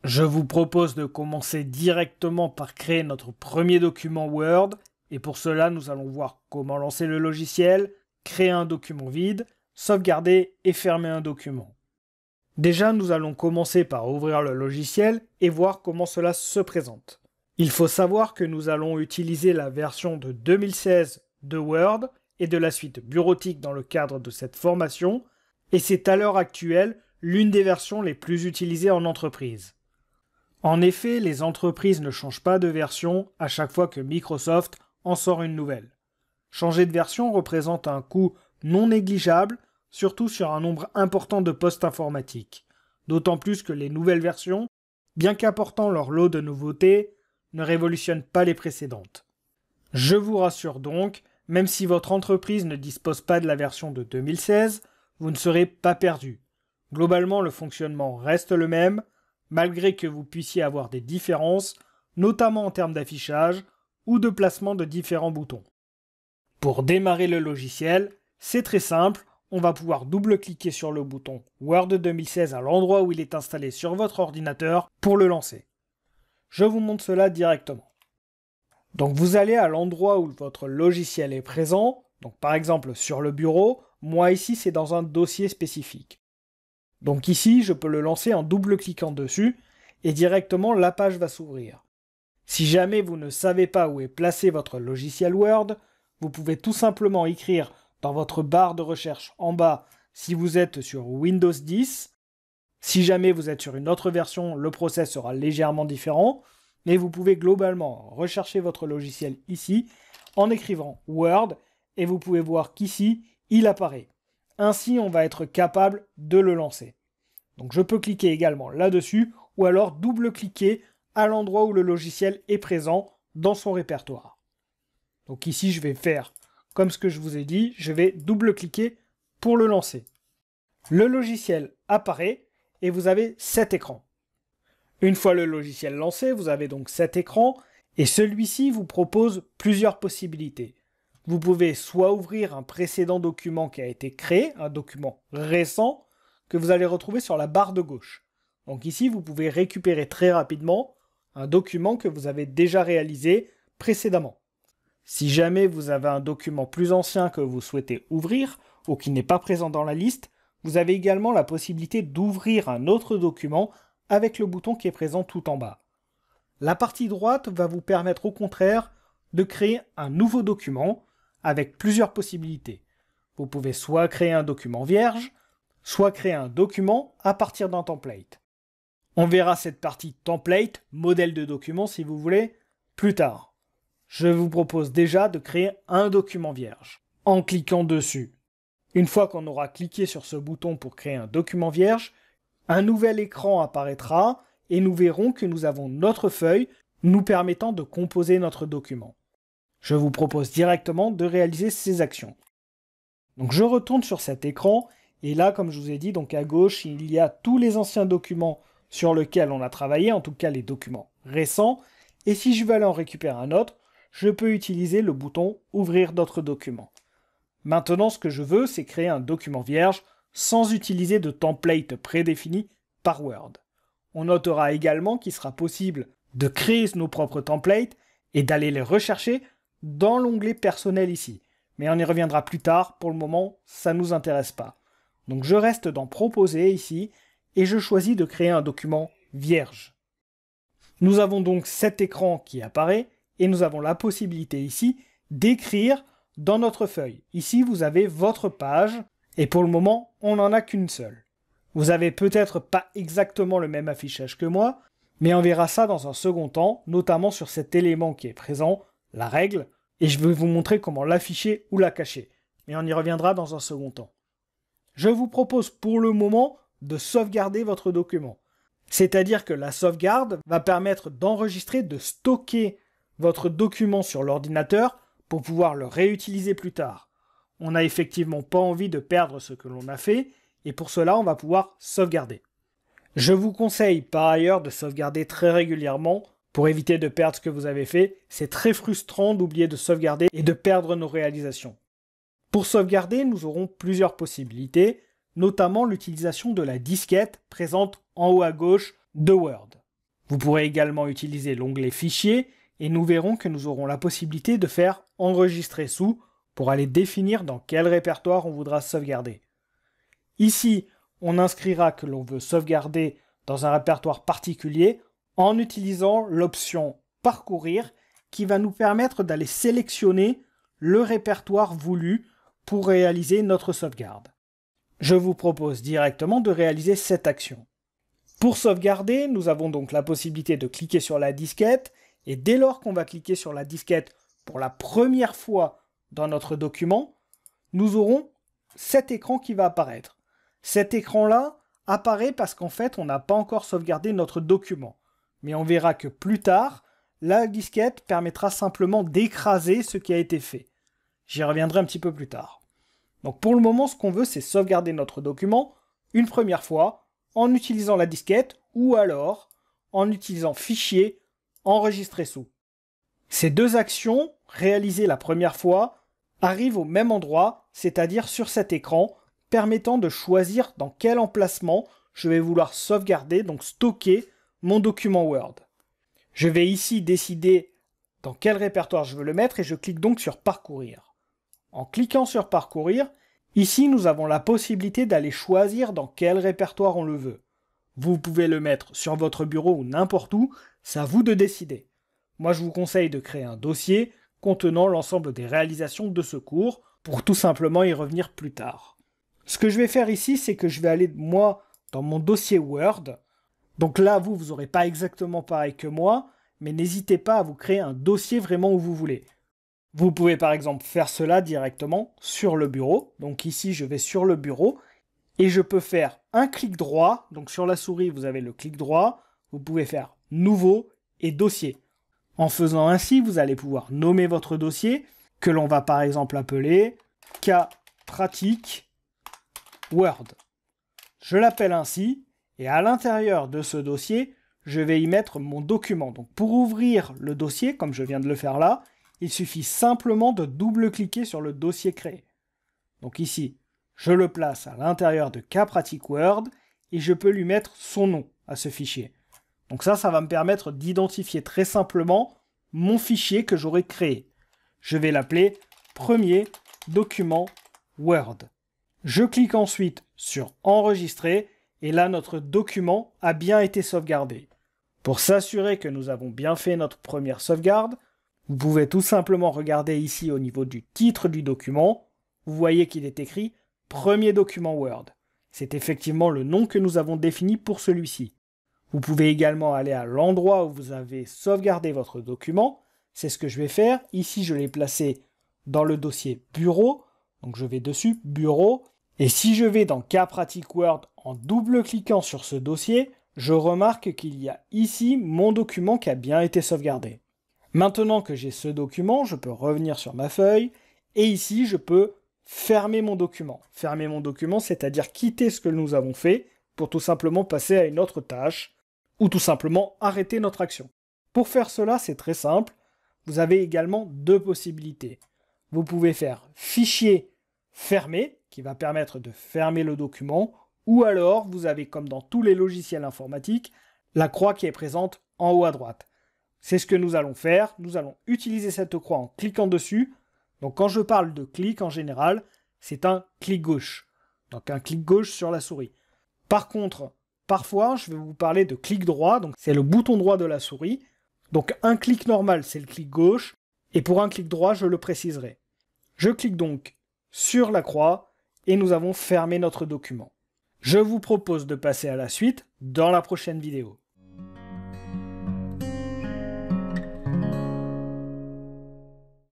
Je vous propose de commencer directement par créer notre premier document Word et pour cela nous allons voir comment lancer le logiciel, créer un document vide, sauvegarder et fermer un document. Déjà nous allons commencer par ouvrir le logiciel et voir comment cela se présente. Il faut savoir que nous allons utiliser la version de 2016 de Word et de la suite bureautique dans le cadre de cette formation et c'est à l'heure actuelle l'une des versions les plus utilisées en entreprise. En effet, les entreprises ne changent pas de version à chaque fois que Microsoft en sort une nouvelle. Changer de version représente un coût non négligeable, surtout sur un nombre important de postes informatiques. D'autant plus que les nouvelles versions, bien qu'apportant leur lot de nouveautés, ne révolutionnent pas les précédentes. Je vous rassure donc, même si votre entreprise ne dispose pas de la version de 2016, vous ne serez pas perdu. Globalement, le fonctionnement reste le même, malgré que vous puissiez avoir des différences, notamment en termes d'affichage ou de placement de différents boutons. Pour démarrer le logiciel, c'est très simple, on va pouvoir double-cliquer sur le bouton Word 2016 à l'endroit où il est installé sur votre ordinateur pour le lancer. Je vous montre cela directement. Donc vous allez à l'endroit où votre logiciel est présent, donc par exemple sur le bureau, moi ici c'est dans un dossier spécifique. Donc ici, je peux le lancer en double-cliquant dessus et directement la page va s'ouvrir. Si jamais vous ne savez pas où est placé votre logiciel Word, vous pouvez tout simplement écrire dans votre barre de recherche en bas si vous êtes sur Windows 10. Si jamais vous êtes sur une autre version, le process sera légèrement différent, mais vous pouvez globalement rechercher votre logiciel ici en écrivant Word et vous pouvez voir qu'ici, il apparaît. Ainsi, on va être capable de le lancer. Donc je peux cliquer également là-dessus ou alors double-cliquer à l'endroit où le logiciel est présent dans son répertoire. Donc ici, je vais faire comme ce que je vous ai dit, je vais double-cliquer pour le lancer. Le logiciel apparaît et vous avez cet écran. Une fois le logiciel lancé, vous avez donc cet écran et celui-ci vous propose plusieurs possibilités. Vous pouvez soit ouvrir un précédent document qui a été créé, un document récent, que vous allez retrouver sur la barre de gauche. Donc ici, vous pouvez récupérer très rapidement un document que vous avez déjà réalisé précédemment. Si jamais vous avez un document plus ancien que vous souhaitez ouvrir ou qui n'est pas présent dans la liste, vous avez également la possibilité d'ouvrir un autre document avec le bouton qui est présent tout en bas. La partie droite va vous permettre au contraire de créer un nouveau document avec plusieurs possibilités. Vous pouvez soit créer un document vierge, soit créer un document à partir d'un template. On verra cette partie template, modèle de document si vous voulez, plus tard. Je vous propose déjà de créer un document vierge en cliquant dessus. Une fois qu'on aura cliqué sur ce bouton pour créer un document vierge, un nouvel écran apparaîtra et nous verrons que nous avons notre feuille nous permettant de composer notre document. Je vous propose directement de réaliser ces actions. Donc je retourne sur cet écran et là, comme je vous ai dit, donc à gauche, il y a tous les anciens documents sur lesquels on a travaillé, en tout cas les documents récents. Et si je veux aller en récupérer un autre, je peux utiliser le bouton « Ouvrir d'autres documents ». Maintenant, ce que je veux, c'est créer un document vierge sans utiliser de template prédéfini par Word. On notera également qu'il sera possible de créer nos propres templates et d'aller les rechercher dans l'onglet personnel ici. Mais on y reviendra plus tard, pour le moment, ça ne nous intéresse pas. Donc je reste dans Proposer ici et je choisis de créer un document vierge. Nous avons donc cet écran qui apparaît et nous avons la possibilité ici d'écrire dans notre feuille. Ici, vous avez votre page et pour le moment, on n'en a qu'une seule. Vous avez peut-être pas exactement le même affichage que moi, mais on verra ça dans un second temps, notamment sur cet élément qui est présent, la règle, et je vais vous montrer comment l'afficher ou la cacher. Mais on y reviendra dans un second temps. Je vous propose pour le moment de sauvegarder votre document. C'est-à-dire que la sauvegarde va permettre d'enregistrer, de stocker votre document sur l'ordinateur pour pouvoir le réutiliser plus tard. On n'a effectivement pas envie de perdre ce que l'on a fait, et pour cela, on va pouvoir sauvegarder. Je vous conseille par ailleurs de sauvegarder très régulièrement pour éviter de perdre ce que vous avez fait. C'est très frustrant d'oublier de sauvegarder et de perdre nos réalisations. Pour sauvegarder, nous aurons plusieurs possibilités, notamment l'utilisation de la disquette présente en haut à gauche de Word. Vous pourrez également utiliser l'onglet Fichier et nous verrons que nous aurons la possibilité de faire Enregistrer sous pour aller définir dans quel répertoire on voudra sauvegarder. Ici, on inscrira que l'on veut sauvegarder dans un répertoire particulier en utilisant l'option Parcourir qui va nous permettre d'aller sélectionner le répertoire voulu pour réaliser notre sauvegarde. Je vous propose directement de réaliser cette action. Pour sauvegarder, nous avons donc la possibilité de cliquer sur la disquette et dès lors qu'on va cliquer sur la disquette pour la première fois dans notre document, nous aurons cet écran qui va apparaître. Cet écran-là apparaît parce qu'en fait, on n'a pas encore sauvegardé notre document. Mais on verra que plus tard, la disquette permettra simplement d'écraser ce qui a été fait. J'y reviendrai un petit peu plus tard. Donc pour le moment, ce qu'on veut, c'est sauvegarder notre document une première fois en utilisant la disquette ou alors en utilisant Fichier, Enregistrer sous. Ces deux actions, réalisées la première fois, arrivent au même endroit, c'est-à-dire sur cet écran, permettant de choisir dans quel emplacement je vais vouloir sauvegarder, donc stocker mon document Word. Je vais ici décider dans quel répertoire je veux le mettre et je clique donc sur Parcourir. En cliquant sur Parcourir, ici nous avons la possibilité d'aller choisir dans quel répertoire on le veut. Vous pouvez le mettre sur votre bureau ou n'importe où, c'est à vous de décider. Moi je vous conseille de créer un dossier contenant l'ensemble des réalisations de ce cours pour tout simplement y revenir plus tard. Ce que je vais faire ici, c'est que je vais aller, moi, dans mon dossier Word. Donc là, vous n'aurez pas exactement pareil que moi, mais n'hésitez pas à vous créer un dossier vraiment où vous voulez. Vous pouvez par exemple faire cela directement sur le bureau. Donc ici, je vais sur le bureau et je peux faire un clic droit. Donc sur la souris, vous avez le clic droit. Vous pouvez faire Nouveau et Dossier. En faisant ainsi, vous allez pouvoir nommer votre dossier que l'on va par exemple appeler Cas pratique Word. Je l'appelle ainsi et à l'intérieur de ce dossier, je vais y mettre mon document. Donc pour ouvrir le dossier, comme je viens de le faire là, il suffit simplement de double-cliquer sur le dossier créé. Donc ici, je le place à l'intérieur de Cas pratique Word et je peux lui mettre son nom à ce fichier. Donc ça va me permettre d'identifier très simplement mon fichier que j'aurai créé. Je vais l'appeler Premier document Word. Je clique ensuite sur Enregistrer et là notre document a bien été sauvegardé. Pour s'assurer que nous avons bien fait notre première sauvegarde, vous pouvez tout simplement regarder ici au niveau du titre du document. Vous voyez qu'il est écrit Premier document Word. C'est effectivement le nom que nous avons défini pour celui-ci. Vous pouvez également aller à l'endroit où vous avez sauvegardé votre document. C'est ce que je vais faire. Ici, je l'ai placé dans le dossier Bureau. Donc je vais dessus, Bureau. Et si je vais dans Cas pratique Word en double-cliquant sur ce dossier, je remarque qu'il y a ici mon document qui a bien été sauvegardé. Maintenant que j'ai ce document, je peux revenir sur ma feuille et ici, je peux fermer mon document. Fermer mon document, c'est-à-dire quitter ce que nous avons fait pour tout simplement passer à une autre tâche ou tout simplement arrêter notre action. Pour faire cela, c'est très simple. Vous avez également deux possibilités. Vous pouvez faire Fichier, Fermer, qui va permettre de fermer le document, ou alors vous avez, comme dans tous les logiciels informatiques, la croix qui est présente en haut à droite. C'est ce que nous allons faire. Nous allons utiliser cette croix en cliquant dessus. Donc quand je parle de clic en général, c'est un clic gauche. Donc un clic gauche sur la souris. Par contre, parfois, je vais vous parler de clic droit. Donc c'est le bouton droit de la souris. Donc un clic normal, c'est le clic gauche. Et pour un clic droit, je le préciserai. Je clique donc sur la croix et nous avons fermé notre document. Je vous propose de passer à la suite dans la prochaine vidéo.